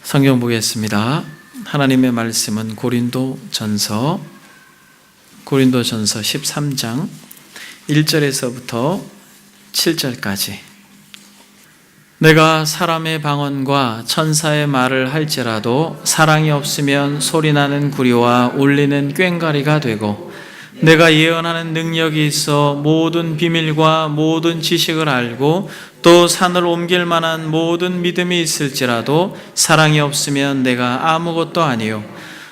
성경 보겠습니다. 하나님의 말씀은 고린도전서 13장 1절에서부터 7절까지. 내가 사람의 방언과 천사의 말을 할지라도 사랑이 없으면 소리나는 구리와 울리는 꽹과리가 되고, 내가 예언하는 능력이 있어 모든 비밀과 모든 지식을 알고 또 산을 옮길 만한 모든 믿음이 있을지라도 사랑이 없으면 내가 아무것도 아니요,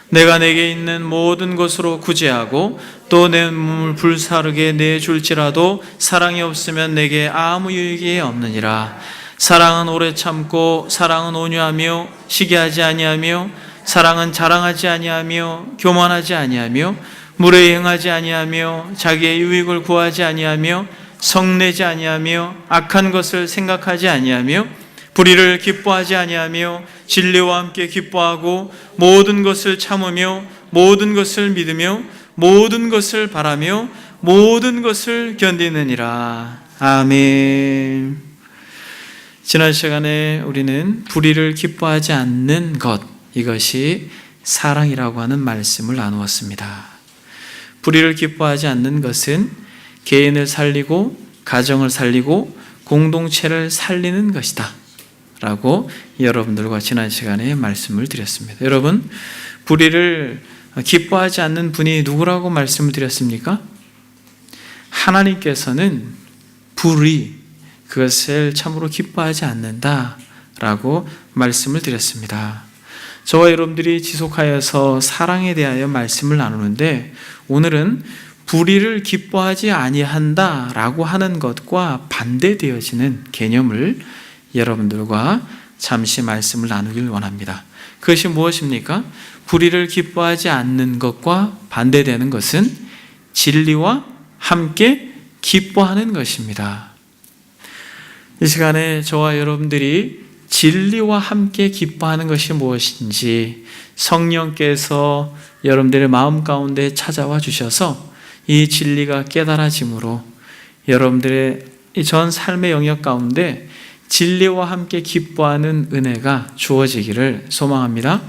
내가 내게 있는 모든 것으로 구제하고 또 내 몸을 불사르게 내줄지라도 사랑이 없으면 내게 아무 유익이 없느니라. 사랑은 오래 참고, 사랑은 온유하며 시기하지 아니하며, 사랑은 자랑하지 아니하며 교만하지 아니하며, 물에 행하지 아니하며 자기의 유익을 구하지 아니하며 성내지 아니하며 악한 것을 생각하지 아니하며 불의를 기뻐하지 아니하며 진리와 함께 기뻐하고 모든 것을 참으며 모든 것을 믿으며 모든 것을 바라며 모든 것을 견디느니라. 아멘. 지난 시간에 우리는 불의를 기뻐하지 않는 것, 이것이 사랑이라고 하는 말씀을 나누었습니다. 불의를 기뻐하지 않는 것은 개인을 살리고 가정을 살리고 공동체를 살리는 것이다 라고 여러분들과 지난 시간에 말씀을 드렸습니다. 여러분, 불의를 기뻐하지 않는 분이 누구라고 말씀을 드렸습니까? 하나님께서는 불의, 그것을 참으로 기뻐하지 않는다 라고 말씀을 드렸습니다. 저와 여러분들이 지속하여서 사랑에 대하여 말씀을 나누는데, 오늘은 불의를 기뻐하지 아니한다 라고 하는 것과 반대되어지는 개념을 여러분들과 잠시 말씀을 나누길 원합니다. 그것이 무엇입니까? 불의를 기뻐하지 않는 것과 반대되는 것은 진리와 함께 기뻐하는 것입니다. 이 시간에 저와 여러분들이 진리와 함께 기뻐하는 것이 무엇인지 성령께서 여러분들의 마음 가운데 찾아와 주셔서 이 진리가 깨달아짐으로 여러분들의 전 삶의 영역 가운데 진리와 함께 기뻐하는 은혜가 주어지기를 소망합니다.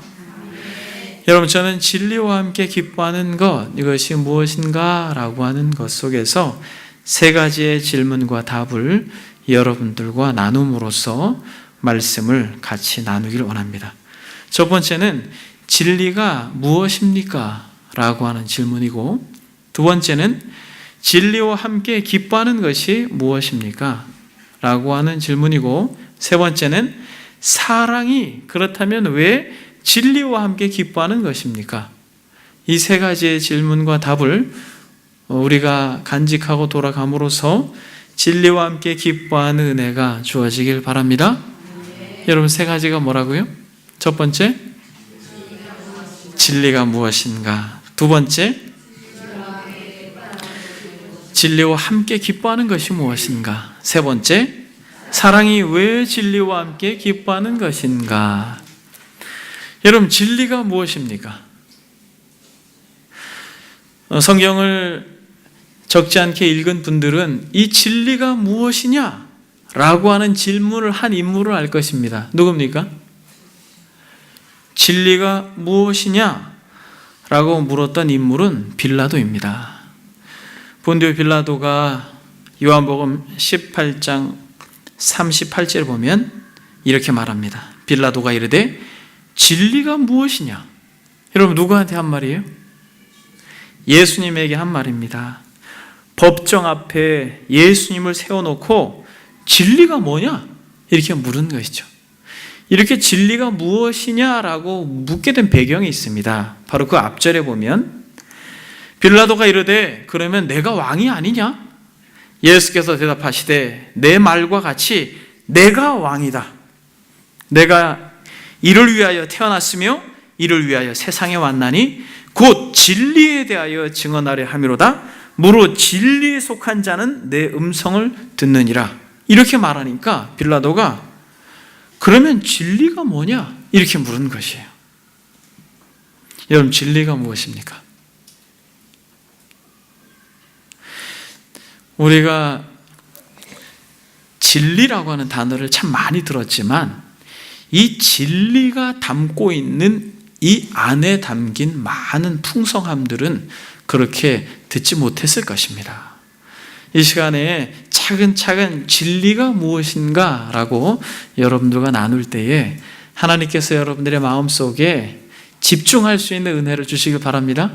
여러분, 저는 진리와 함께 기뻐하는 것, 이것이 무엇인가 라고 하는 것 속에서 세 가지의 질문과 답을 여러분들과 나눔으로써 말씀을 같이 나누길 원합니다. 첫 번째는 진리가 무엇입니까? 라고 하는 질문이고, 두 번째는 진리와 함께 기뻐하는 것이 무엇입니까? 라고 하는 질문이고, 세 번째는 사랑이 그렇다면 왜 진리와 함께 기뻐하는 것입니까? 이 세 가지의 질문과 답을 우리가 간직하고 돌아감으로써 진리와 함께 기뻐하는 은혜가 주어지길 바랍니다. 여러분, 세 가지가 뭐라고요? 첫 번째, 진리가 무엇인가? 두 번째, 진리와 함께 기뻐하는 것이 무엇인가? 세 번째, 사랑이 왜 진리와 함께 기뻐하는 것인가? 여러분, 진리가 무엇입니까? 성경을 적지 않게 읽은 분들은 이 진리가 무엇이냐? 라고 하는 질문을 한 인물을 알 것입니다. 누굽니까? 진리가 무엇이냐? 라고 물었던 인물은 빌라도입니다. 본디오 빌라도가 요한복음 18장 38절을 보면 이렇게 말합니다. 빌라도가 이르되 진리가 무엇이냐? 여러분, 누구한테 한 말이에요? 예수님에게 한 말입니다. 법정 앞에 예수님을 세워놓고 진리가 뭐냐? 이렇게 물은 것이죠. 이렇게 진리가 무엇이냐라고 묻게 된 배경이 있습니다. 바로 그 앞절에 보면 빌라도가 이르되 그러면 내가 왕이 아니냐? 예수께서 대답하시되 내 말과 같이 내가 왕이다. 내가 이를 위하여 태어났으며 이를 위하여 세상에 왔나니 곧 진리에 대하여 증언하려 함이로다. 무릇 진리에 속한 자는 내 음성을 듣느니라. 이렇게 말하니까 빌라도가 그러면 진리가 뭐냐? 이렇게 물은 것이에요. 여러분, 진리가 무엇입니까? 우리가 진리라고 하는 단어를 참 많이 들었지만 이 진리가 담고 있는 이 안에 담긴 많은 풍성함들은 그렇게 듣지 못했을 것입니다. 이 시간에 차근차근 진리가 무엇인가 라고 여러분들과 나눌 때에 하나님께서 여러분들의 마음속에 집중할 수 있는 은혜를 주시길 바랍니다.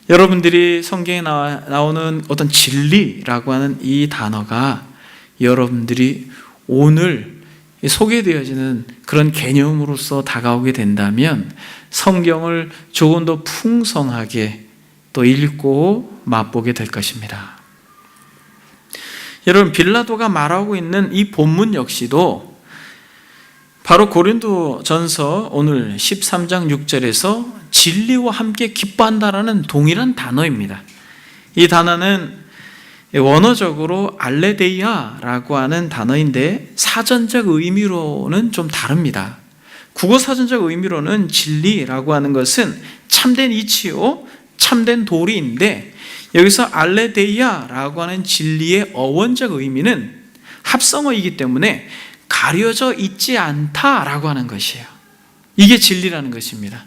여러분들이 성경에 나오는 어떤 진리라고 하는 이 단어가 여러분들이 오늘 소개되어지는 그런 개념으로서 다가오게 된다면 성경을 조금 더 풍성하게 또 읽고 맛보게 될 것입니다. 여러분, 빌라도가 말하고 있는 이 본문 역시도 바로 고린도전서 오늘 13장 6절에서 진리와 함께 기뻐한다라는 동일한 단어입니다. 이 단어는 원어적으로 알레데이아라고 하는 단어인데 사전적 의미로는 좀 다릅니다. 국어 사전적 의미로는 진리라고 하는 것은 참된 이치요, 참된 도리인데 여기서 알레데이아라고 하는 진리의 어원적 의미는 합성어이기 때문에 가려져 있지 않다라고 하는 것이에요. 이게 진리라는 것입니다.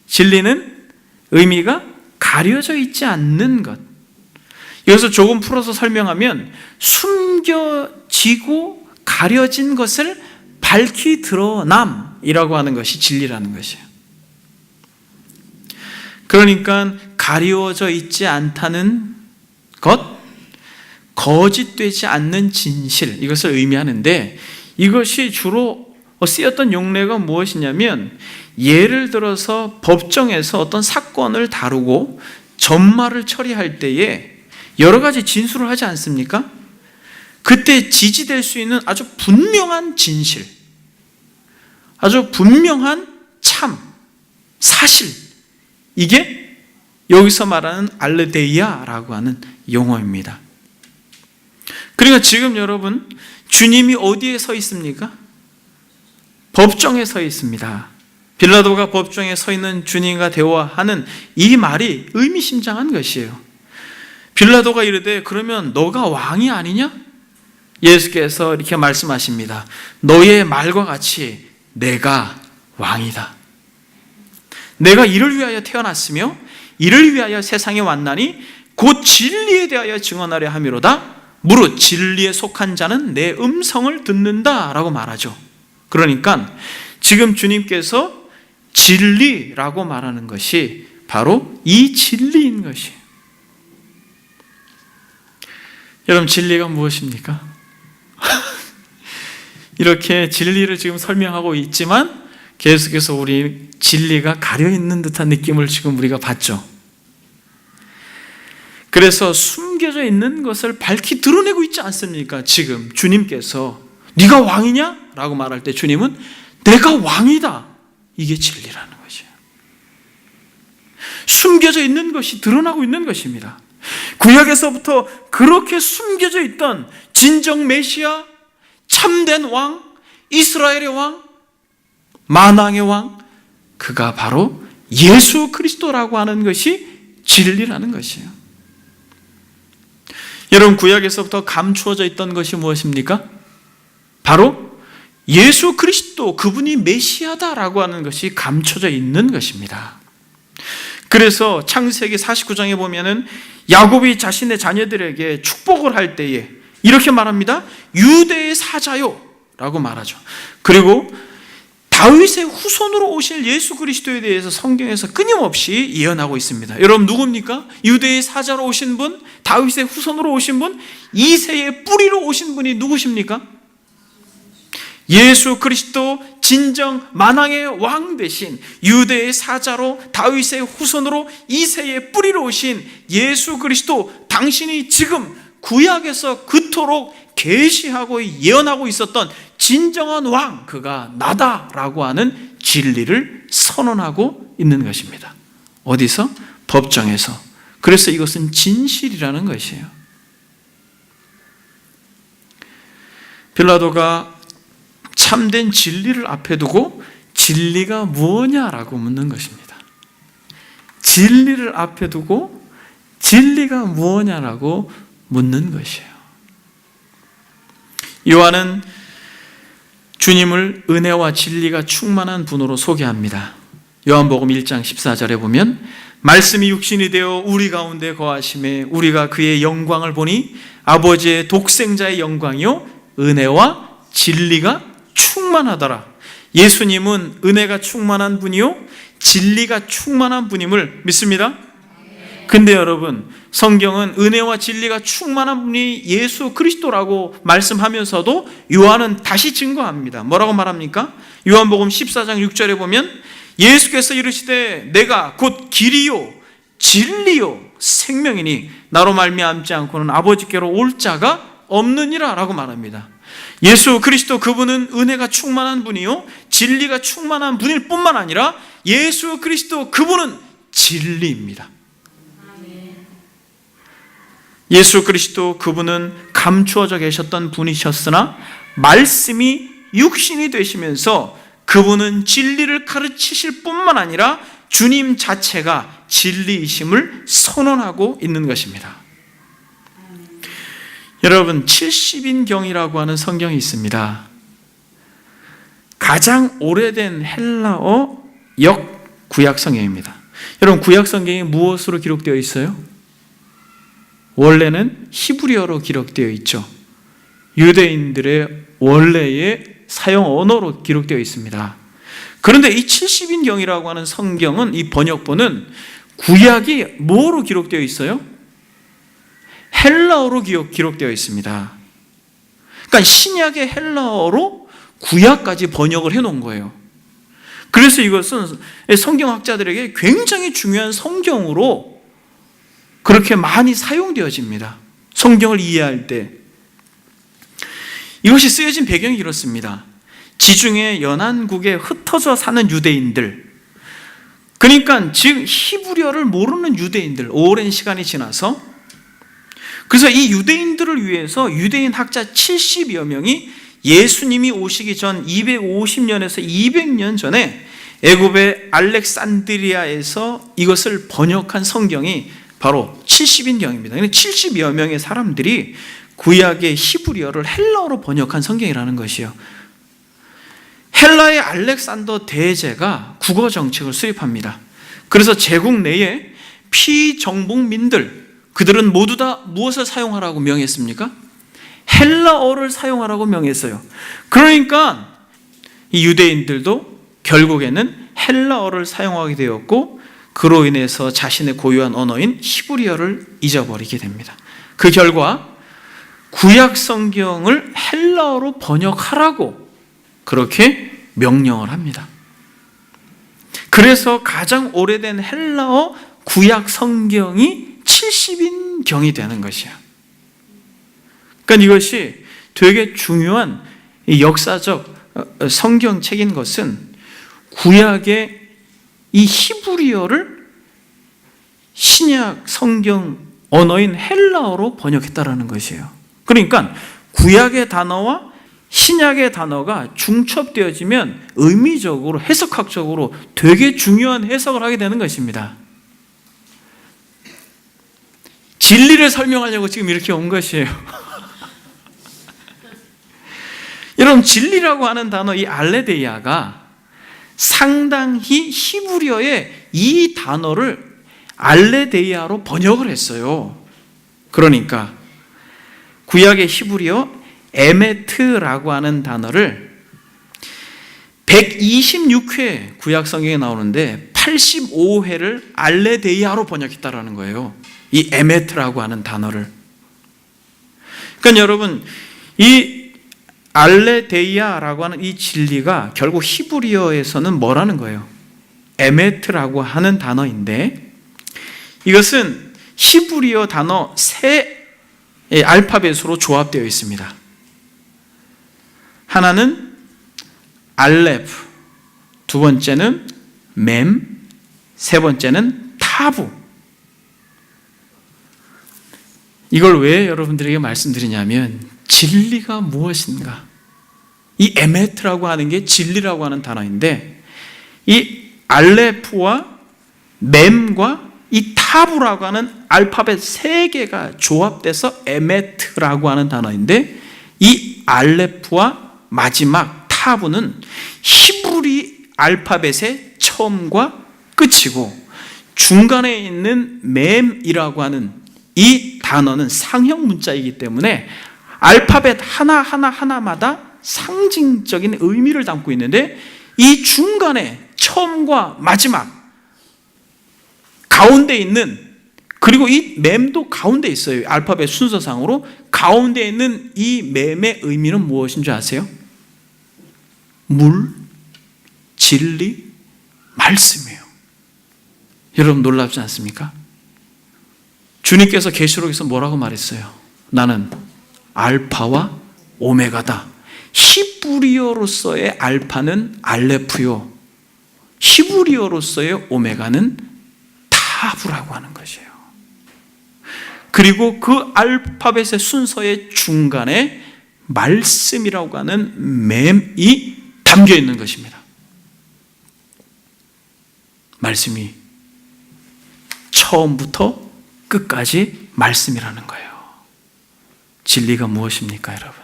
진리는 의미가 가려져 있지 않는 것. 여기서 조금 풀어서 설명하면 숨겨지고 가려진 것을 밝히 드러남이라고 하는 것이 진리라는 것이에요. 그러니까 가려져 있지 않다는 것, 거짓되지 않는 진실, 이것을 의미하는데 이것이 주로 쓰였던 용례가 무엇이냐면 예를 들어서 법정에서 어떤 사건을 다루고 전말을 처리할 때에 여러 가지 진술을 하지 않습니까? 그때 지지될 수 있는 아주 분명한 진실, 아주 분명한 참, 사실, 이게 여기서 말하는 알레데이아라고 하는 용어입니다. 그러니까 지금 여러분, 주님이 어디에 서 있습니까? 법정에 서 있습니다. 빌라도가 법정에 서 있는 주님과 대화하는 이 말이 의미심장한 것이에요. 빌라도가 이르되 그러면 너가 왕이 아니냐? 예수께서 이렇게 말씀하십니다. 너의 말과 같이 내가 왕이다. 내가 이를 위하여 태어났으며 이를 위하여 세상에 왔나니 곧 진리에 대하여 증언하려 함이로다. 무릇 진리에 속한 자는 내 음성을 듣는다 라고 말하죠. 그러니까 지금 주님께서 진리라고 말하는 것이 바로 이 진리인 것이에요. 여러분, 진리가 무엇입니까? 이렇게 진리를 지금 설명하고 있지만 계속해서 우리 진리가 가려있는 듯한 느낌을 지금 우리가 받죠. 그래서 숨겨져 있는 것을 밝히 드러내고 있지 않습니까? 지금 주님께서 네가 왕이냐? 라고 말할 때 주님은 내가 왕이다. 이게 진리라는 것이에요. 숨겨져 있는 것이 드러나고 있는 것입니다. 구약에서부터 그렇게 숨겨져 있던 진정 메시아, 참된 왕, 이스라엘의 왕, 만왕의 왕, 그가 바로 예수 그리스도라고 하는 것이 진리라는 것이에요. 여러분, 구약에서부터 감추어져 있던 것이 무엇입니까? 바로 예수 그리스도, 그분이 메시아다라고 하는 것이 감춰져 있는 것입니다. 그래서 창세기 49장에 보면은 야곱이 자신의 자녀들에게 축복을 할 때에 이렇게 말합니다. 유대의 사자요 라고 말하죠. 그리고 다윗의 후손으로 오실 예수 그리스도에 대해서 성경에서 끊임없이 예언하고 있습니다. 여러분, 누굽니까? 유대의 사자로 오신 분, 다윗의 후손으로 오신 분, 이새의 뿌리로 오신 분이 누구십니까? 예수 그리스도, 진정 만왕의 왕 대신 유대의 사자로 다윗의 후손으로 이새의 뿌리로 오신 예수 그리스도, 당신이 지금 구약에서 그토록 계시하고 예언하고 있었던 진정한 왕, 그가 나다라고 하는 진리를 선언하고 있는 것입니다. 어디서? 법정에서. 그래서 이것은 진실이라는 것이에요. 빌라도가 참된 진리를 앞에 두고 진리가 무엇냐라고 묻는 것입니다. 진리를 앞에 두고 진리가 무엇냐라고 묻는 것이에요. 요한은 주님을 은혜와 진리가 충만한 분으로 소개합니다. 요한복음 1장 14절에 보면 말씀이 육신이 되어 우리 가운데 거하심에 우리가 그의 영광을 보니 아버지의 독생자의 영광이요 은혜와 진리가 충만하더라. 예수님은 은혜가 충만한 분이요 진리가 충만한 분임을 믿습니다. 근데 여러분, 성경은 은혜와 진리가 충만한 분이 예수 그리스도라고 말씀하면서도 요한은 다시 증거합니다. 뭐라고 말합니까? 요한복음 14장 6절에 보면 예수께서 이르시되 내가 곧 길이요 진리요 생명이니 나로 말미암지 않고는 아버지께로 올 자가 없느니라 라고 말합니다. 예수 그리스도 그분은 은혜가 충만한 분이요 진리가 충만한 분일 뿐만 아니라 예수 그리스도 그분은 진리입니다. 예수 그리스도 그분은 감추어져 계셨던 분이셨으나 말씀이 육신이 되시면서 그분은 진리를 가르치실 뿐만 아니라 주님 자체가 진리이심을 선언하고 있는 것입니다. 여러분, 70인경이라고 하는 성경이 있습니다. 가장 오래된 헬라어 역구약 성경입니다. 여러분, 구약 성경이 무엇으로 기록되어 있어요? 원래는 히브리어로 기록되어 있죠. 유대인들의 원래의 사용 언어로 기록되어 있습니다. 그런데 이 70인경이라고 하는 성경은, 이 번역본은 구약이 뭐로 기록되어 있어요? 헬라어로 기록되어 있습니다. 그러니까 신약의 헬라어로 구약까지 번역을 해놓은 거예요. 그래서 이것은 성경학자들에게 굉장히 중요한 성경으로 그렇게 많이 사용되어집니다. 성경을 이해할 때. 이것이 쓰여진 배경이 이렇습니다. 지중해 연안국에 흩어져 사는 유대인들, 그러니까 지금 히브리어를 모르는 유대인들, 오랜 시간이 지나서, 그래서 이 유대인들을 위해서 유대인 학자 70여 명이 예수님이 오시기 전 250년에서 200년 전에 애굽의 알렉산드리아에서 이것을 번역한 성경이 바로 70인경입니다. 70여 명의 사람들이 구약의 히브리어를 헬라어로 번역한 성경이라는 것이에요. 헬라의 알렉산더 대제가 국어 정책을 수립합니다. 그래서 제국 내에 피정복민들, 그들은 모두 다 무엇을 사용하라고 명했습니까? 헬라어를 사용하라고 명했어요. 그러니까 이 유대인들도 결국에는 헬라어를 사용하게 되었고, 그로 인해서 자신의 고유한 언어인 히브리어를 잊어버리게 됩니다. 그 결과 구약 성경을 헬라어로 번역하라고 그렇게 명령을 합니다. 그래서 가장 오래된 헬라어 구약 성경이 70인경이 되는 것이야. 그러니까 이것이 되게 중요한 역사적 성경책인 것은 구약의 이 히브리어를 신약 성경 언어인 헬라어로 번역했다라는 것이에요. 그러니까 구약의 단어와 신약의 단어가 중첩되어지면 의미적으로, 해석학적으로 되게 중요한 해석을 하게 되는 것입니다. 진리를 설명하려고 지금 이렇게 온 것이에요. 여러분, 진리라고 하는 단어, 이 알레데이아가 상당히 히브리어의 이 단어를 알레데이아로 번역을 했어요. 그러니까 구약의 히브리어 에메트라고 하는 단어를 126회 구약 성경에 나오는데 85회를 알레데이아로 번역했다라는 거예요. 이 에메트라고 하는 단어를. 그러니까 여러분, 이 알레데이아라고 하는 이 진리가 결국 히브리어에서는 뭐라는 거예요? 에메트라고 하는 단어인데, 이것은 히브리어 단어 세 알파벳으로 조합되어 있습니다. 하나는 알레프, 두 번째는 mem, 세 번째는 타부. 이걸 왜 여러분들에게 말씀드리냐면, 진리가 무엇인가? 이 에메트라고 하는 게 진리라고 하는 단어인데, 이 알레프와 mem과 이 타부라고 하는 알파벳 세 개가 조합돼서 에메트라고 하는 단어인데, 이 알레프와 마지막 타부는 히브리 알파벳의 처음과 끝이고 중간에 있는 mem이라고 하는 이 단어는 상형 문자이기 때문에 알파벳 하나마다 상징적인 의미를 담고 있는데 이 중간에 처음과 마지막 가운데 있는, 그리고 이 맴도 가운데 있어요. 알파벳 순서상으로 가운데 있는 이 맴의 의미는 무엇인 줄 아세요? 물, 진리, 말씀이에요. 여러분 놀랍지 않습니까? 주님께서 계시록에서 뭐라고 말했어요? 나는 알파와 오메가다. 히브리어로서의 알파는 알레프요, 히브리어로서의 오메가는 타부라고 하는 것이에요. 그리고 그 알파벳의 순서의 중간에 말씀이라고 하는 맴이 담겨 있는 것입니다. 말씀이 처음부터 끝까지 말씀이라는 거예요. 진리가 무엇입니까, 여러분?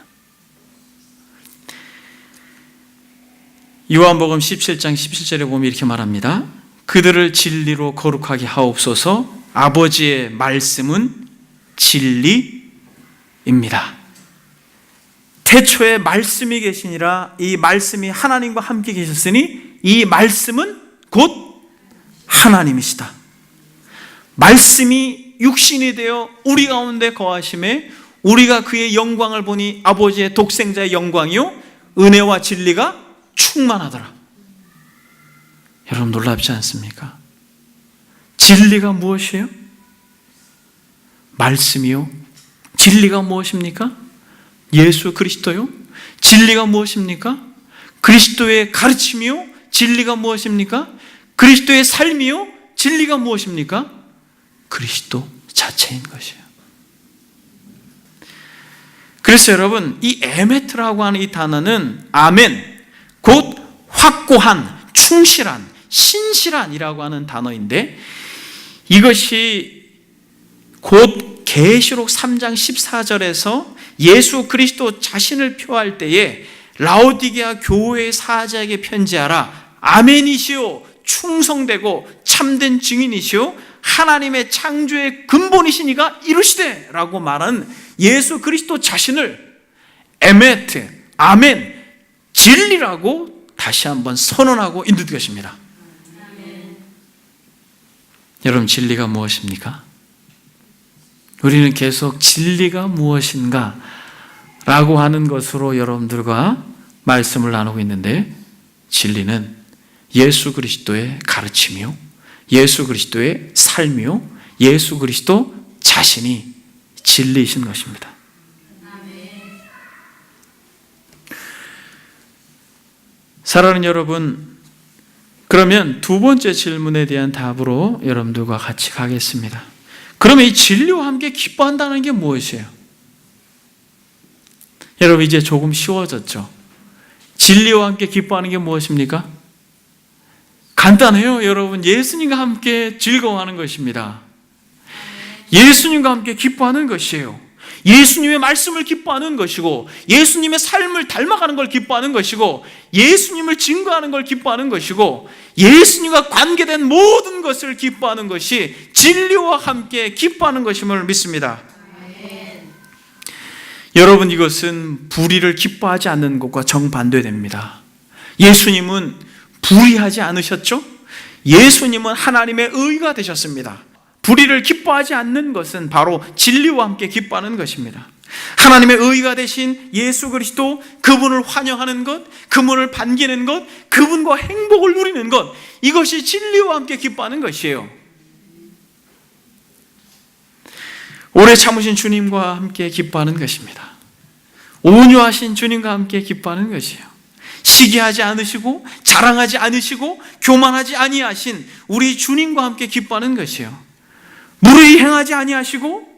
요한복음 17장 17절에 보면 이렇게 말합니다. 그들을 진리로 거룩하게 하옵소서. 아버지의 말씀은 진리입니다. 태초에 말씀이 계시니라. 이 말씀이 하나님과 함께 계셨으니 이 말씀은 곧 하나님이시다. 말씀이 육신이 되어 우리 가운데 거하심에 우리가 그의 영광을 보니 아버지의 독생자의 영광이요 은혜와 진리가 충만하더라. 여러분 놀랍지 않습니까? 진리가 무엇이에요? 말씀이요. 진리가 무엇입니까? 예수 그리스도요. 진리가 무엇입니까? 그리스도의 가르침이요. 진리가 무엇입니까? 그리스도의 삶이요. 진리가 무엇입니까? 그리스도 자체인 것이에요. 그래서 여러분, 이 에메트라고 하는 이 단어는 아멘, 곧 확고한, 충실한, 신실한이라고 하는 단어인데, 이것이 곧 계시록 3장 14절에서 예수 그리스도 자신을 표할 때에 라오디게아 교회의 사자에게 편지하라. 아멘이시오, 충성되고 참된 증인이시오, 하나님의 창조의 근본이시니가 이르시되 라고 말하는 예수 그리스도 자신을 에메트, 아멘, 진리라고 다시 한번 선언하고 있는 것입니다. 여러분 진리가 무엇입니까? 우리는 계속 진리가 무엇인가 라고 하는 것으로 여러분들과 말씀을 나누고 있는데, 진리는 예수 그리스도의 가르침이요, 예수 그리스도의 삶이요, 예수 그리스도 자신이 진리이신 것입니다. 사랑하는 여러분, 그러면 두 번째 질문에 대한 답으로 여러분들과 같이 가겠습니다. 그러면 이 진리와 함께 기뻐한다는 게 무엇이에요? 여러분 이제 조금 쉬워졌죠? 진리와 함께 기뻐하는 게 무엇입니까? 간단해요. 여러분 예수님과 함께 즐거워하는 것입니다. 예수님과 함께 기뻐하는 것이에요. 예수님의 말씀을 기뻐하는 것이고, 예수님의 삶을 닮아가는 걸 기뻐하는 것이고, 예수님을 증거하는 걸 기뻐하는 것이고, 예수님과 관계된 모든 것을 기뻐하는 것이 진리와 함께 기뻐하는 것임을 믿습니다. 여러분 이것은 불의를 기뻐하지 않는 것과 정반대됩니다. 예수님은 불의하지 않으셨죠? 예수님은 하나님의 의가 되셨습니다. 불의를 기뻐하지 않는 것은 바로 진리와 함께 기뻐하는 것입니다. 하나님의 의가 되신 예수 그리스도, 그분을 환영하는 것, 그분을 반기는 것, 그분과 행복을 누리는 것, 이것이 진리와 함께 기뻐하는 것이에요. 오래 참으신 주님과 함께 기뻐하는 것입니다. 온유하신 주님과 함께 기뻐하는 것이에요. 시기하지 않으시고 자랑하지 않으시고 교만하지 아니하신 우리 주님과 함께 기뻐하는 것이에요. 무례히 행하지 아니하시고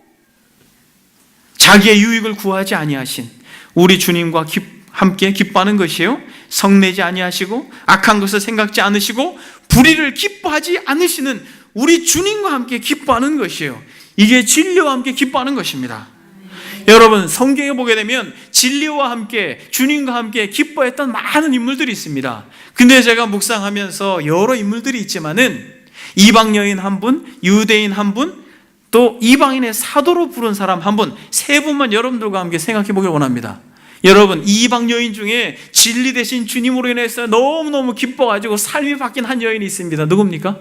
자기의 유익을 구하지 아니하신 우리 주님과 함께 기뻐하는 것이에요. 성내지 아니하시고 악한 것을 생각지 않으시고 불의를 기뻐하지 않으시는 우리 주님과 함께 기뻐하는 것이에요. 이게 진리와 함께 기뻐하는 것입니다. 여러분, 성경에 보게 되면 진리와 함께 주님과 함께 기뻐했던 많은 인물들이 있습니다. 근데 제가 묵상하면서 여러 인물들이 있지만은 이방 여인 한 분, 유대인 한 분, 또 이방인의 사도로 부른 사람 한 분, 세 분만 여러분들과 함께 생각해 보길 원합니다. 여러분, 이방 여인 중에 진리 대신 주님으로 인해서 너무너무 기뻐가지고 삶이 바뀐 한 여인이 있습니다. 누굽니까?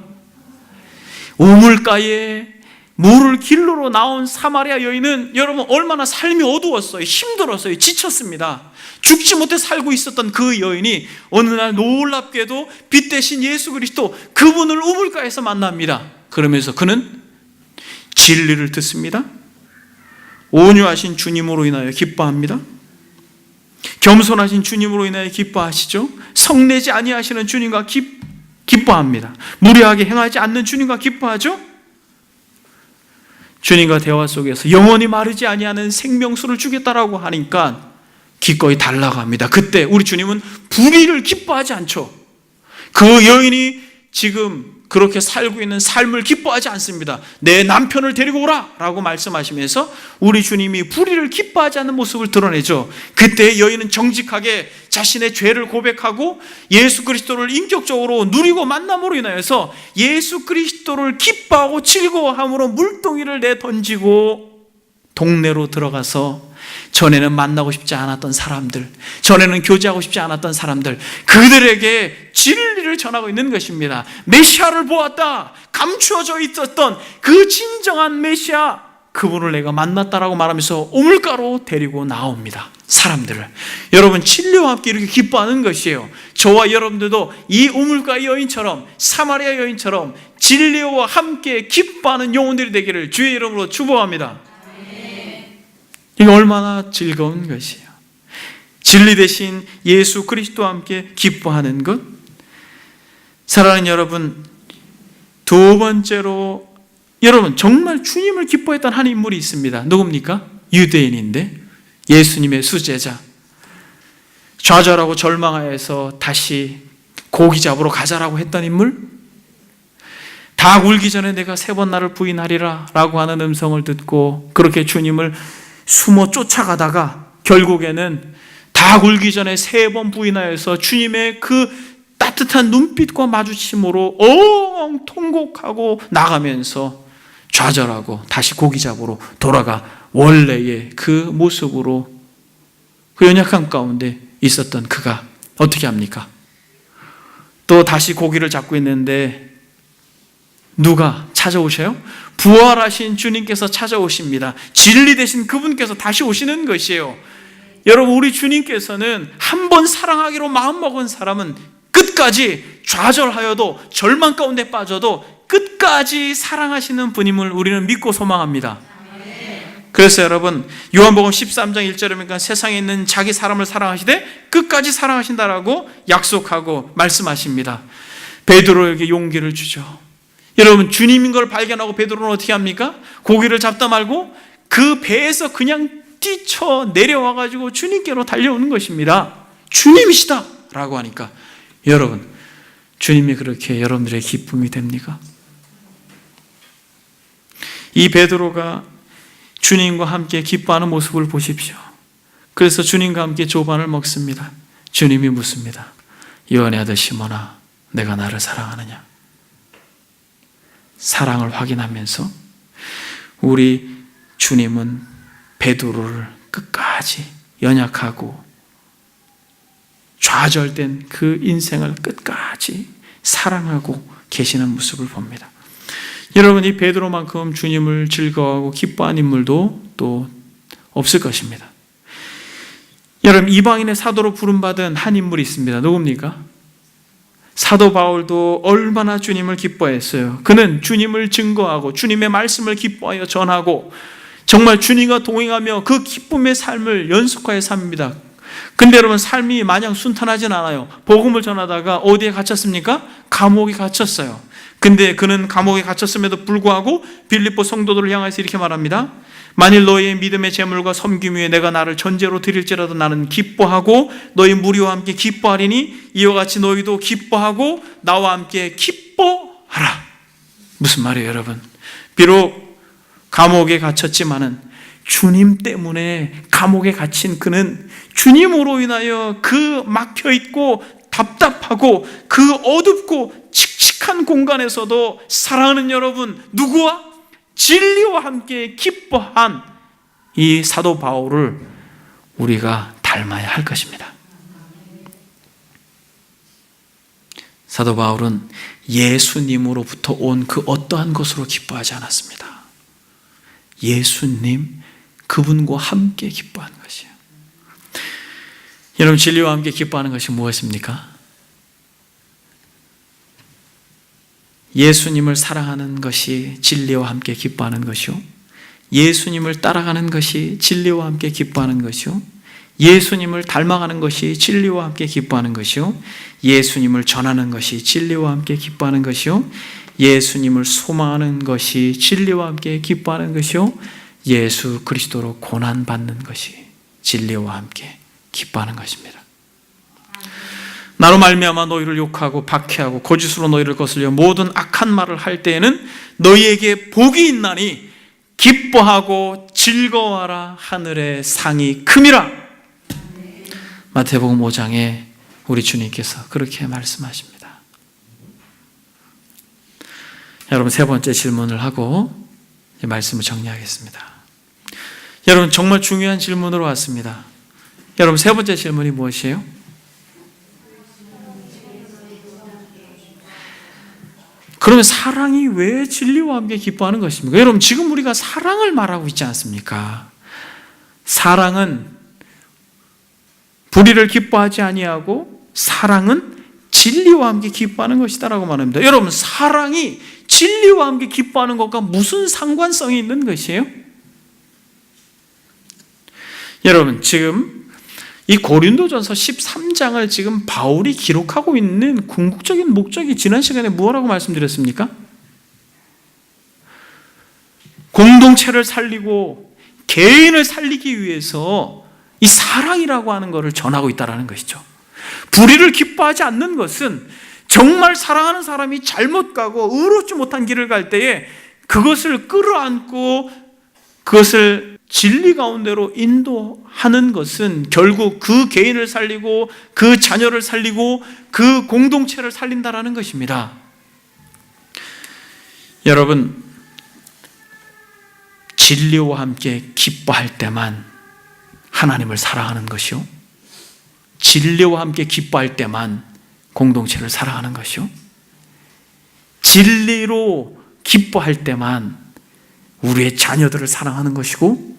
우물가에 물을 길로로 나온 사마리아 여인은 여러분 얼마나 삶이 어두웠어요. 힘들었어요. 지쳤습니다. 죽지 못해 살고 있었던 그 여인이 어느 날 놀랍게도 빛 대신 예수 그리스도, 그분을 우물가에서 만납니다. 그러면서 그는 진리를 듣습니다. 온유하신 주님으로 인하여 기뻐합니다. 겸손하신 주님으로 인하여 기뻐하시죠. 성내지 아니하시는 주님과 기뻐합니다. 무례하게 행하지 않는 주님과 기뻐하죠. 주님과 대화 속에서 영원히 마르지 아니하는 생명수를 주겠다라고 하니까 기꺼이 달라고 합니다. 그때 우리 주님은 불의를 기뻐하지 않죠. 그 여인이 지금 그렇게 살고 있는 삶을 기뻐하지 않습니다. 내 남편을 데리고 오라 라고 말씀하시면서 우리 주님이 불의를 기뻐하지 않는 모습을 드러내죠. 그때 여인은 정직하게 자신의 죄를 고백하고 예수 그리스도를 인격적으로 누리고 만남으로 인하여서 예수 그리스도를 기뻐하고 즐거워함으로 물동이를 내던지고 동네로 들어가서 전에는 만나고 싶지 않았던 사람들, 전에는 교제하고 싶지 않았던 사람들, 그들에게 진리를 전하고 있는 것입니다. 메시아를 보았다, 감추어져 있었던 그 진정한 메시아, 그분을 내가 만났다라고 말하면서 우물가로 데리고 나옵니다. 사람들을. 여러분, 진리와 함께 이렇게 기뻐하는 것이에요. 저와 여러분들도 이 우물가 여인처럼, 사마리아 여인처럼 진리와 함께 기뻐하는 영혼들이 되기를 주의 이름으로 축복합니다. 이거 얼마나 즐거운 것이에요. 진리 대신 예수 그리스도와 함께 기뻐하는 것. 사랑하는 여러분, 두 번째로 여러분 정말 주님을 기뻐했던 한 인물이 있습니다. 누굽니까? 유대인인데 예수님의 수제자. 좌절하고 절망하여서 다시 고기 잡으러 가자라고 했던 인물. 닭 울기 전에 내가 3번 나를 부인하리라 라고 하는 음성을 듣고 그렇게 주님을 숨어 쫓아가다가 결국에는 닭 울기 전에 3번 부인하여서 주님의 그 따뜻한 눈빛과 마주침으로 엉 통곡하고 나가면서 좌절하고 다시 고기 잡으러 돌아가 원래의 그 모습으로 그 연약함 가운데 있었던 그가 어떻게 합니까? 또 다시 고기를 잡고 있는데 누가 찾아오셔요? 부활하신 주님께서 찾아오십니다. 진리 되신 그분께서 다시 오시는 것이에요. 여러분, 우리 주님께서는 한 번 사랑하기로 마음먹은 사람은 끝까지 좌절하여도 절망 가운데 빠져도 끝까지 사랑하시는 분임을 우리는 믿고 소망합니다. 그래서 여러분, 요한복음 13장 1절에 보니까 세상에 있는 자기 사람을 사랑하시되 끝까지 사랑하신다라고 약속하고 말씀하십니다. 베드로에게 용기를 주죠. 여러분, 주님인 걸 발견하고 베드로는 어떻게 합니까? 고기를 잡다 말고 그 배에서 그냥 뛰쳐 내려와가지고 주님께로 달려오는 것입니다. 주님이시다 라고 하니까 여러분, 주님이 그렇게 여러분들의 기쁨이 됩니까? 이 베드로가 주님과 함께 기뻐하는 모습을 보십시오. 그래서 주님과 함께 조반을 먹습니다. 주님이 묻습니다. 요한의 아들 시몬아, 내가 나를 사랑하느냐? 사랑을 확인하면서 우리 주님은 베드로를 끝까지 연약하고 좌절된 그 인생을 끝까지 사랑하고 계시는 모습을 봅니다. 여러분, 이 베드로만큼 주님을 즐거워하고 기뻐한 인물도 또 없을 것입니다. 여러분, 이방인의 사도로 부름받은 한 인물이 있습니다. 누굽니까? 사도 바울도 얼마나 주님을 기뻐했어요. 그는 주님을 증거하고 주님의 말씀을 기뻐하여 전하고 정말 주님과 동행하며 그 기쁨의 삶을 연속하여 삽니다. 근데 여러분, 삶이 마냥 순탄하진 않아요. 복음을 전하다가 어디에 갇혔습니까? 감옥에 갇혔어요. 근데 그는 감옥에 갇혔음에도 불구하고 빌립보 성도들을 향해서 이렇게 말합니다. 만일 너희의 믿음의 제물과 섬김 위에 내가 나를 전제로 드릴지라도 나는 기뻐하고 너희 무리와 함께 기뻐하리니 이와 같이 너희도 기뻐하고 나와 함께 기뻐하라. 무슨 말이에요, 여러분? 비록 감옥에 갇혔지만은 주님 때문에 감옥에 갇힌 그는 주님으로 인하여 그 막혀있고 답답하고 그 어둡고 칙칙한 공간에서도 사랑하는 여러분, 누구와? 진리와 함께 기뻐한 이 사도 바울을 우리가 닮아야 할 것입니다. 사도 바울은 예수님으로부터 온 그 어떠한 것으로 기뻐하지 않았습니다. 예수님, 그분과 함께 기뻐하는 것이에요. 여러분, 진리와 함께 기뻐하는 것이 무엇입니까? 예수님을 사랑하는 것이 진리와 함께 기뻐하는 것이요, 예수님을 따라가는 것이 진리와 함께 기뻐하는 것이요, 예수님을 닮아가는 것이 진리와 함께 기뻐하는 것이요, 예수님을 전하는 것이 진리와 함께 기뻐하는 것이요, 예수님을 소망하는 것이 진리와 함께 기뻐하는 것이요, 예수 그리스도로 고난받는 것이 진리와 함께 기뻐하는 것입니다. 나로 말미암아 너희를 욕하고 박해하고 거짓으로 너희를 거슬려 모든 악한 말을 할 때에는 너희에게 복이 있나니 기뻐하고 즐거워하라, 하늘의 상이 큼이라. 마태복음 5장에 우리 주님께서 그렇게 말씀하십니다. 여러분, 세 번째 질문을 하고 말씀을 정리하겠습니다. 여러분, 정말 중요한 질문으로 왔습니다. 여러분, 세 번째 질문이 무엇이에요? 그러면 사랑이 왜 진리와 함께 기뻐하는 것입니까? 여러분, 지금 우리가 사랑을 말하고 있지 않습니까? 사랑은 불의를 기뻐하지 아니하고 사랑은 진리와 함께 기뻐하는 것이다라고 말합니다. 여러분, 사랑이 진리와 함께 기뻐하는 것과 무슨 상관성이 있는 것이에요? 여러분, 지금 이 고린도전서 13장을 지금 바울이 기록하고 있는 궁극적인 목적이 지난 시간에 무엇라고 말씀드렸습니까? 공동체를 살리고 개인을 살리기 위해서 이 사랑이라고 하는 것을 전하고 있다는 것이죠. 불의를 기뻐하지 않는 것은 정말 사랑하는 사람이 잘못 가고 의롭지 못한 길을 갈 때에 그것을 끌어안고 그것을 진리 가운데로 인도하는 것은 결국 그 개인을 살리고 그 자녀를 살리고 그 공동체를 살린다라는 것입니다. 여러분, 진리와 함께 기뻐할 때만 하나님을 사랑하는 것이요, 진리와 함께 기뻐할 때만 공동체를 사랑하는 것이요, 진리로 기뻐할 때만 우리의 자녀들을 사랑하는 것이고,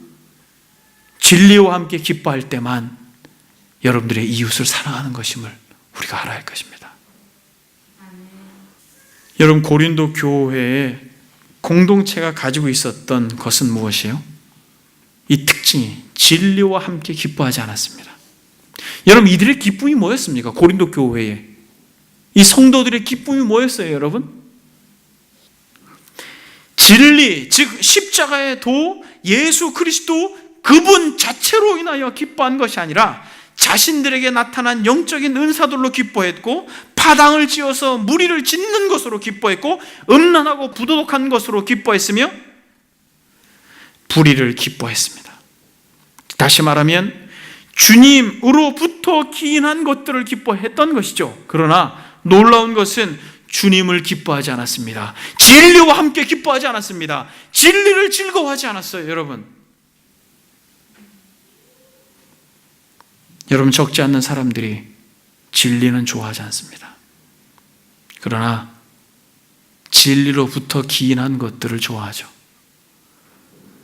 진리와 함께 기뻐할 때만 여러분들의 이웃을 사랑하는 것임을 우리가 알아야 할 것입니다. 여러분, 고린도 교회에 공동체가 가지고 있었던 것은 무엇이에요? 이 특징이 진리와 함께 기뻐하지 않았습니다. 여러분, 이들의 기쁨이 뭐였습니까? 고린도 교회에 이 성도들의 기쁨이 뭐였어요, 여러분? 진리, 즉 십자가의 도, 예수 그리스도 그분 자체로 인하여 기뻐한 것이 아니라 자신들에게 나타난 영적인 은사들로 기뻐했고, 파당을 지어서 무리를 짓는 것으로 기뻐했고, 음란하고 부도덕한 것으로 기뻐했으며 불의를 기뻐했습니다. 다시 말하면 주님으로부터 기인한 것들을 기뻐했던 것이죠. 그러나 놀라운 것은 주님을 기뻐하지 않았습니다. 진리와 함께 기뻐하지 않았습니다. 진리를 즐거워하지 않았어요. 여러분, 적지 않는 사람들이 진리는 좋아하지 않습니다. 그러나 진리로부터 기인한 것들을 좋아하죠.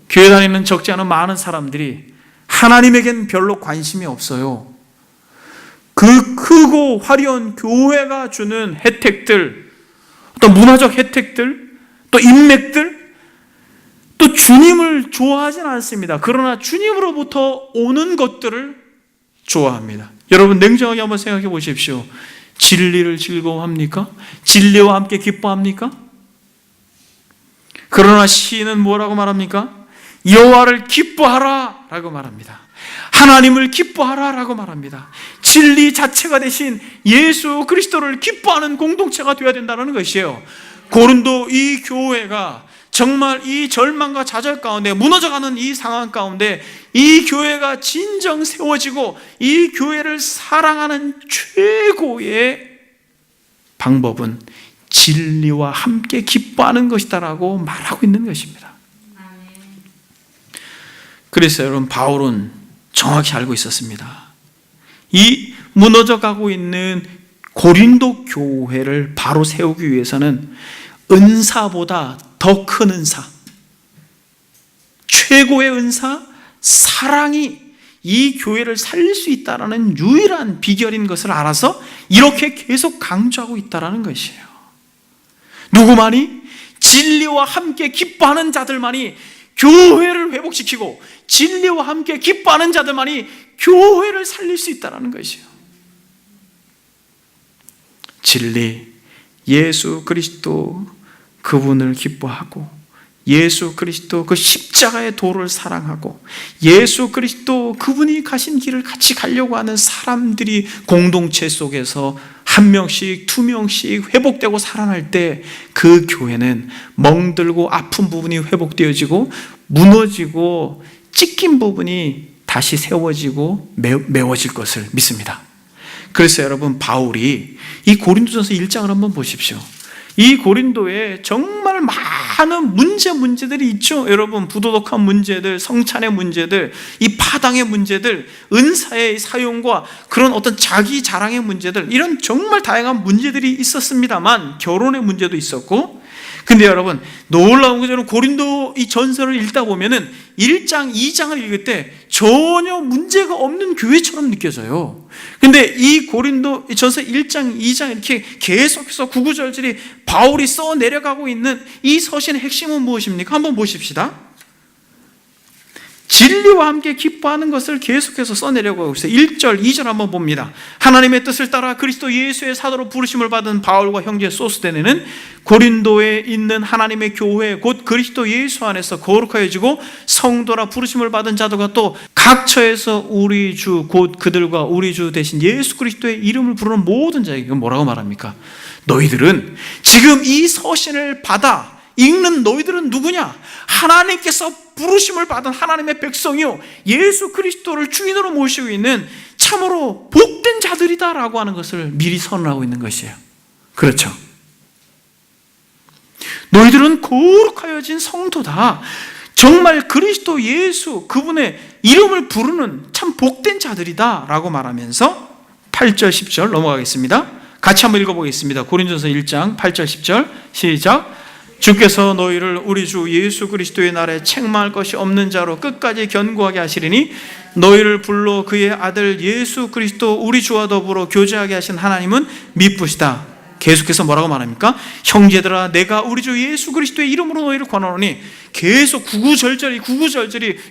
교회 다니는 적지 않은 많은 사람들이 하나님에겐 별로 관심이 없어요. 그 크고 화려한 교회가 주는 혜택들, 또 문화적 혜택들, 또 인맥들, 또 주님을 좋아하지는 않습니다. 그러나 주님으로부터 오는 것들을 좋아합니다. 여러분, 냉정하게 한번 생각해 보십시오. 진리를 즐거워합니까? 진리와 함께 기뻐합니까? 그러나 시인은 뭐라고 말합니까? 여호와를 기뻐하라 라고 말합니다. 하나님을 기뻐하라 라고 말합니다. 진리 자체가 되신 예수 그리스도를 기뻐하는 공동체가 되어야 된다는 것이에요. 고린도 이 교회가 정말 이 절망과 좌절 가운데 무너져가는 이 상황 가운데 이 교회가 진정 세워지고 이 교회를 사랑하는 최고의 방법은 진리와 함께 기뻐하는 것이다라고 말하고 있는 것입니다. 그래서 여러분, 바울은 정확히 알고 있었습니다. 이 무너져가고 있는 고린도 교회를 바로 세우기 위해서는 은사보다 더 큰 은사, 최고의 은사, 사랑이 이 교회를 살릴 수 있다는 유일한 비결인 것을 알아서 이렇게 계속 강조하고 있다는 것이에요. 누구만이? 진리와 함께 기뻐하는 자들만이 교회를 회복시키고 진리와 함께 기뻐하는 자들만이 교회를 살릴 수 있다는 것이에요. 진리, 예수 그리스도 그분을 기뻐하고 예수 그리스도 그 십자가의 도를 사랑하고 예수 그리스도 그분이 가신 길을 같이 가려고 하는 사람들이 공동체 속에서 한 명씩 두 명씩 회복되고 살아날 때 그 교회는 멍들고 아픈 부분이 회복되어지고 무너지고 찢긴 부분이 다시 세워지고 메워질 것을 믿습니다. 그래서 여러분, 바울이 이 고린도전서 1장을 한번 보십시오. 이 고린도에 정말 많은 문제들이 있죠. 여러분, 부도덕한 문제들, 성찬의 문제들, 이 파당의 문제들, 은사의 사용과 그런 어떤 자기 자랑의 문제들, 이런 정말 다양한 문제들이 있었습니다만 결혼의 문제도 있었고, 근데 여러분, 놀라운 것은 고린도 이 전서를 읽다 보면은 1장, 2장을 읽을 때 전혀 문제가 없는 교회처럼 느껴져요. 근데 이 고린도 전서 1장, 2장 이렇게 계속해서 구구절절히 바울이 써 내려가고 있는 이 서신의 핵심은 무엇입니까? 한번 보십시다. 진리와 함께 기뻐하는 것을 계속해서 써내려가고 있어요. 1절, 2절 한번 봅니다. 하나님의 뜻을 따라 그리스도 예수의 사도로 부르심을 받은 바울과 형제 소스데네는 고린도에 있는 하나님의 교회 곧 그리스도 예수 안에서 거룩하여지고 성도라 부르심을 받은 자들과 또 각처에서 우리 주 곧 그들과 우리 주 대신 예수 그리스도의 이름을 부르는 모든 자에게 뭐라고 말합니까? 너희들은 지금 이 서신을 받아 읽는 너희들은 누구냐? 하나님께서 부르심을 받은 하나님의 백성이요 예수 그리스도를 주인으로 모시고 있는 참으로 복된 자들이다라고 하는 것을 미리 선언하고 있는 것이에요. 그렇죠? 너희들은 거룩하여진 성도다. 정말 그리스도 예수 그분의 이름을 부르는 참 복된 자들이다 라고 말하면서 8절 10절 넘어가겠습니다. 같이 한번 읽어보겠습니다. 고린도전서 1장 8절 10절 시작. 주께서 너희를 우리 주 예수 그리스도의 날에 책망할 것이 없는 자로 끝까지 견고하게 하시리니 너희를 불러 그의 아들 예수 그리스도 우리 주와 더불어 교제하게 하신 하나님은 미쁘시다. 계속해서 뭐라고 말합니까? 형제들아, 내가 우리 주 예수 그리스도의 이름으로 너희를 권하노니, 계속 구구절절히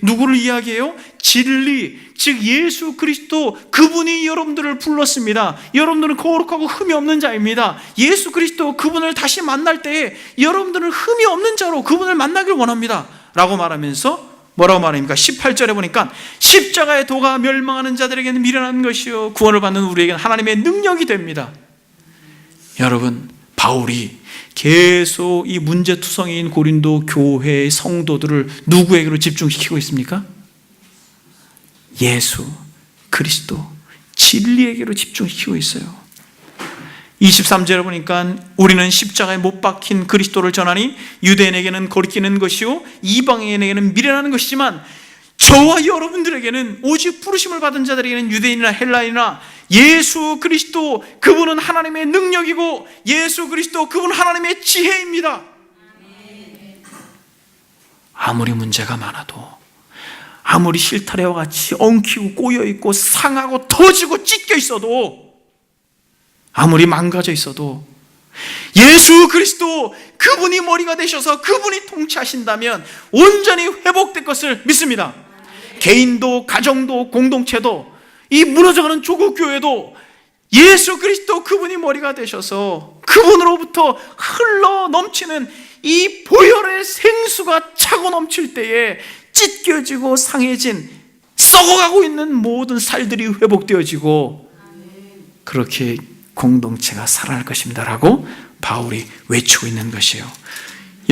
누구를 이야기해요? 진리, 즉 예수 그리스도 그분이 여러분들을 불렀습니다. 여러분들은 거룩하고 흠이 없는 자입니다. 예수 그리스도 그분을 다시 만날 때에 여러분들은 흠이 없는 자로 그분을 만나길 원합니다 라고 말하면서 뭐라고 말합니까? 18절에 보니까 십자가의 도가 멸망하는 자들에게는 미련한 것이요 구원을 받는 우리에게는 하나님의 능력이 됩니다. 여러분, 바울이 계속 이 문제투성이인 고린도 교회의 성도들을 누구에게로 집중시키고 있습니까? 예수 그리스도 진리에게로 집중시키고 있어요. 23절에 보니까 우리는 십자가에 못 박힌 그리스도를 전하니 유대인에게는 거리끼는 것이요 이방인에게는 미련한 것이지만 저와 여러분들에게는 오직 부르심을 받은 자들에게는 유대인이나 헬라인이나 예수 그리스도 그분은 하나님의 능력이고 예수 그리스도 그분은 하나님의 지혜입니다. 아무리 문제가 많아도, 아무리 실타래와 같이 엉키고 꼬여있고 상하고 터지고 찢겨 있어도, 아무리 망가져 있어도 예수 그리스도 그분이 머리가 되셔서 그분이 통치하신다면 온전히 회복될 것을 믿습니다. 개인도 가정도 공동체도 이 무너져가는 조국 교회도 예수 그리스도 그분이 머리가 되셔서 그분으로부터 흘러 넘치는 이 보혈의 생수가 차고 넘칠 때에 찢겨지고 상해진 썩어가고 있는 모든 살들이 회복되어지고 그렇게 공동체가 살아날 것입니다 라고 바울이 외치고 있는 것이에요.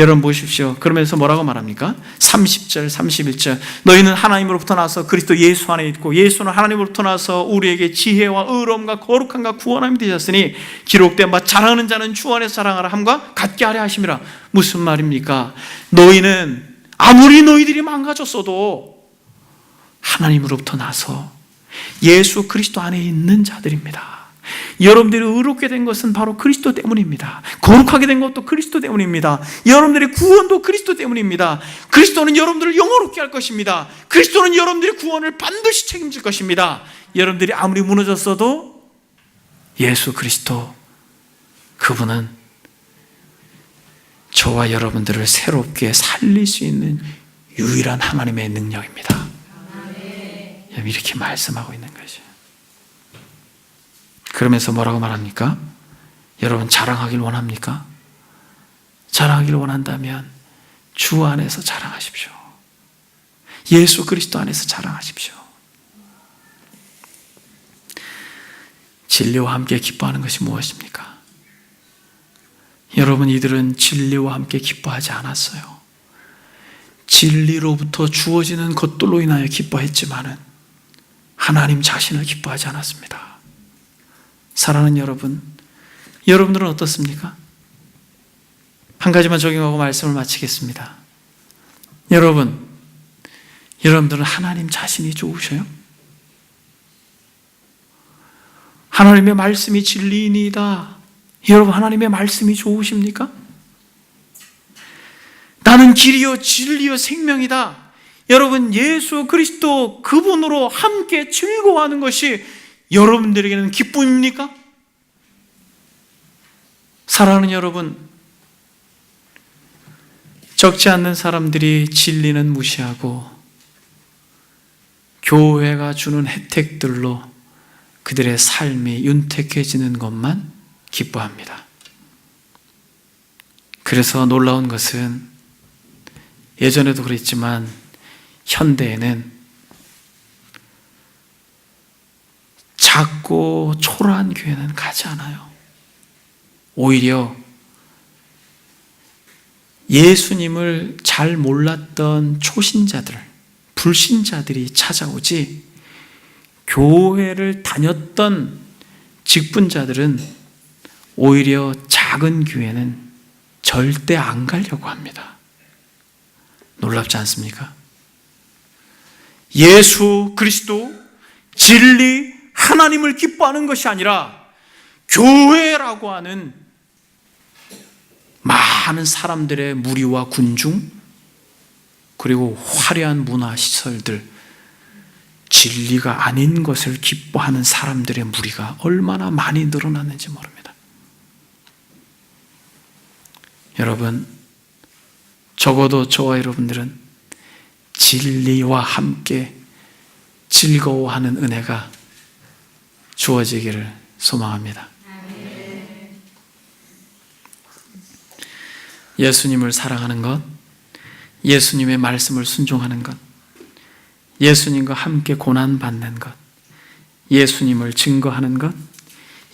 여러분 보십시오. 그러면서 뭐라고 말합니까? 30절, 31절. 너희는 하나님으로부터 나서 그리스도 예수 안에 있고 예수는 하나님으로부터 나서 우리에게 지혜와 의로움과 거룩함과 구원함이 되셨으니 기록된 바 자랑하는 자는 주 안에서 자랑하라 함과 같게 하려 하심이라. 무슨 말입니까? 너희는 아무리 너희들이 망가졌어도 하나님으로부터 나서 예수 그리스도 안에 있는 자들입니다. 여러분들이 의롭게 된 것은 바로 그리스도 때문입니다. 거룩하게 된 것도 그리스도 때문입니다. 여러분들의 구원도 그리스도 때문입니다. 그리스도는 여러분들을 영원롭게 할 것입니다. 그리스도는 여러분들의 구원을 반드시 책임질 것입니다. 여러분들이 아무리 무너졌어도 예수 그리스도, 그분은 저와 여러분들을 새롭게 살릴 수 있는 유일한 하나님의 능력입니다. 이렇게 말씀하고 있는 거죠. 그러면서 뭐라고 말합니까? 여러분 자랑하길 원합니까? 자랑하길 원한다면 주 안에서 자랑하십시오. 예수 그리스도 안에서 자랑하십시오. 진리와 함께 기뻐하는 것이 무엇입니까? 여러분, 이들은 진리와 함께 기뻐하지 않았어요. 진리로부터 주어지는 것들로 인하여 기뻐했지만은 하나님 자신을 기뻐하지 않았습니다. 사랑하는 여러분, 여러분들은 어떻습니까? 한 가지만 적용하고 말씀을 마치겠습니다. 여러분들은 하나님 자신이 좋으셔요? 하나님의 말씀이 진리이니이다. 여러분, 하나님의 말씀이 좋으십니까? 나는 길이요 진리요 생명이다. 여러분, 예수 그리스도 그분으로 함께 즐거워하는 것이 여러분들에게는 기쁨입니까? 사랑하는 여러분, 적지 않는 사람들이 진리는 무시하고 교회가 주는 혜택들로 그들의 삶이 윤택해지는 것만 기뻐합니다. 그래서 놀라운 것은 예전에도 그랬지만 현대에는 작고 초라한 교회는 가지 않아요. 오히려 예수님을 잘 몰랐던 초신자들, 불신자들이 찾아오지, 교회를 다녔던 직분자들은 오히려 작은 교회는 절대 안 가려고 합니다. 놀랍지 않습니까? 예수 그리스도, 진리, 하나님을 기뻐하는 것이 아니라 교회라고 하는 많은 사람들의 무리와 군중, 그리고 화려한 문화시설들, 진리가 아닌 것을 기뻐하는 사람들의 무리가 얼마나 많이 늘어났는지 모릅니다. 여러분, 적어도 저와 여러분들은 진리와 함께 즐거워하는 은혜가 주어지기를 소망합니다. 예수님을 사랑하는 것, 예수님의 말씀을 순종하는 것, 예수님과 함께 고난받는 것, 예수님을 증거하는 것,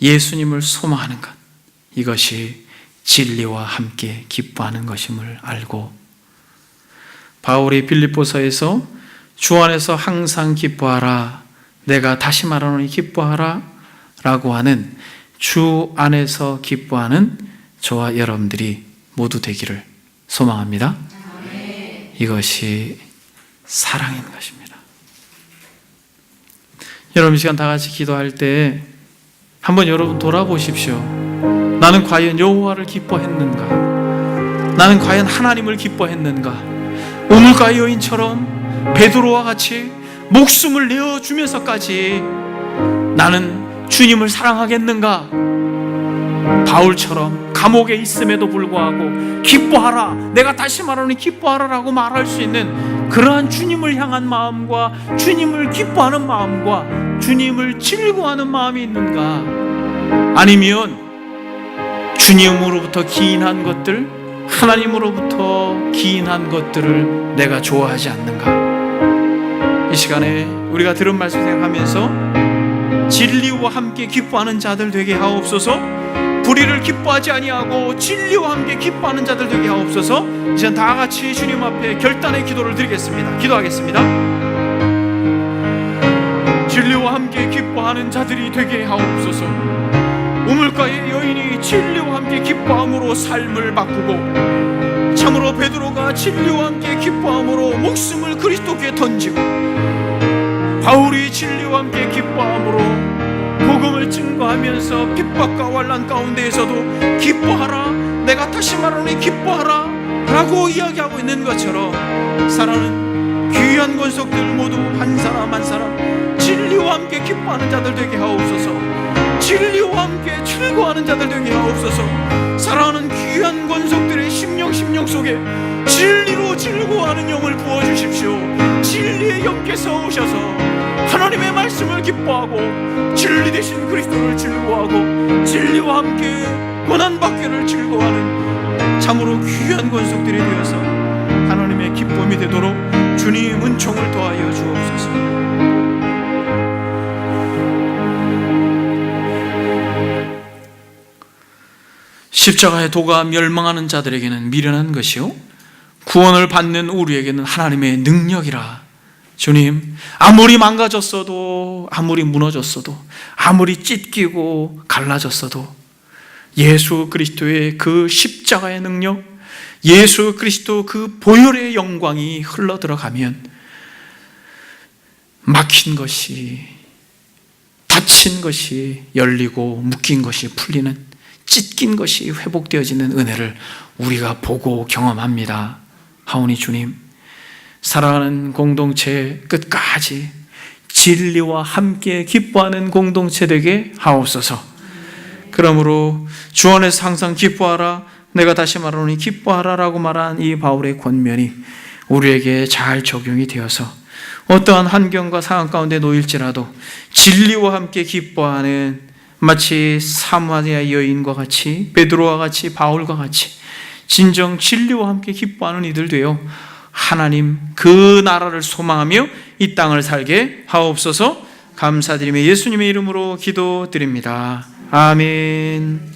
예수님을 소망하는 것, 이것이 진리와 함께 기뻐하는 것임을 알고, 바울이 빌립보서에서 주 안에서 항상 기뻐하라, 내가 다시 말하노니 기뻐하라 라고 하는 주 안에서 기뻐하는 저와 여러분들이 모두 되기를 소망합니다. 이것이 사랑인 것입니다. 여러분, 이 시간 다 같이 기도할 때 한번 여러분 돌아보십시오. 나는 과연 여호와를 기뻐했는가? 나는 과연 하나님을 기뻐했는가? 우물가의 여인처럼 베드로와 같이 목숨을 내어주면서까지 나는 주님을 사랑하겠는가? 바울처럼 감옥에 있음에도 불구하고 기뻐하라, 내가 다시 말하노니 기뻐하라 라고 말할 수 있는 그러한 주님을 향한 마음과 주님을 기뻐하는 마음과 주님을 즐거워하는 마음이 있는가? 아니면 주님으로부터 기인한 것들, 하나님으로부터 기인한 것들을 내가 좋아하지 않는가? 이 시간에 우리가 들은 말씀 생각하면서 진리와 함께 기뻐하는 자들 되게 하옵소서. 불의를 기뻐하지 아니하고 진리와 함께 기뻐하는 자들 되게 하옵소서. 이제 다 같이 주님 앞에 결단의 기도를 드리겠습니다. 기도하겠습니다. 진리와 함께 기뻐하는 자들이 되게 하옵소서. 우물가의 여인이 진리와 함께 기뻐함으로 삶을 바꾸고, 참으로 베드로가 진리와 함께 기뻐함으로 목숨을 그리스도께 던지고, 바울이 진리와 함께 기뻐함으로 복음을 증거하면서 핍박과 환난 가운데에서도 기뻐하라, 내가 다시 말하노니 기뻐하라 라고 이야기하고 있는 것처럼 사랑하는 귀한 권속들 모두 한 사람 한 사람 진리와 함께 기뻐하는 자들 되게 하옵소서. 진리와 함께 즐거워하는 자들 되게 하옵소서. 사랑하는 귀한 권속들의 심령 속에 진리로 즐거워하는 영을 부어주십시오. 진리의 영께서 오셔서 하나님의 말씀을 기뻐하고 진리 되신 그리스도를 즐거워하고 진리와 함께 고난받기를 즐거워하는 참으로 귀한 권속들이 되어서 하나님의 기쁨이 되도록 주님 은총을 더하여 주옵소서. 십자가의 도가 멸망하는 자들에게는 미련한 것이요 구원을 받는 우리에게는 하나님의 능력이라. 주님, 아무리 망가졌어도, 아무리 무너졌어도, 아무리 찢기고 갈라졌어도 예수 그리스도의 그 십자가의 능력, 예수 그리스도 그 보혈의 영광이 흘러 들어가면 막힌 것이, 닫힌 것이 열리고 묶인 것이 풀리는, 찢긴 것이 회복되어지는 은혜를 우리가 보고 경험합니다. 하오니 주님, 사랑하는 공동체 끝까지 진리와 함께 기뻐하는 공동체 되게 하옵소서. 그러므로 주 안에서 항상 기뻐하라, 내가 다시 말하노니 기뻐하라 라고 말한 이 바울의 권면이 우리에게 잘 적용이 되어서 어떠한 환경과 상황 가운데 놓일지라도 진리와 함께 기뻐하는, 마치 사마리아 여인과 같이, 베드로와 같이, 바울과 같이 진정 진리와 함께 기뻐하는 이들 되어 하나님 그 나라를 소망하며 이 땅을 살게 하옵소서. 감사드리며 예수님의 이름으로 기도드립니다. 아멘.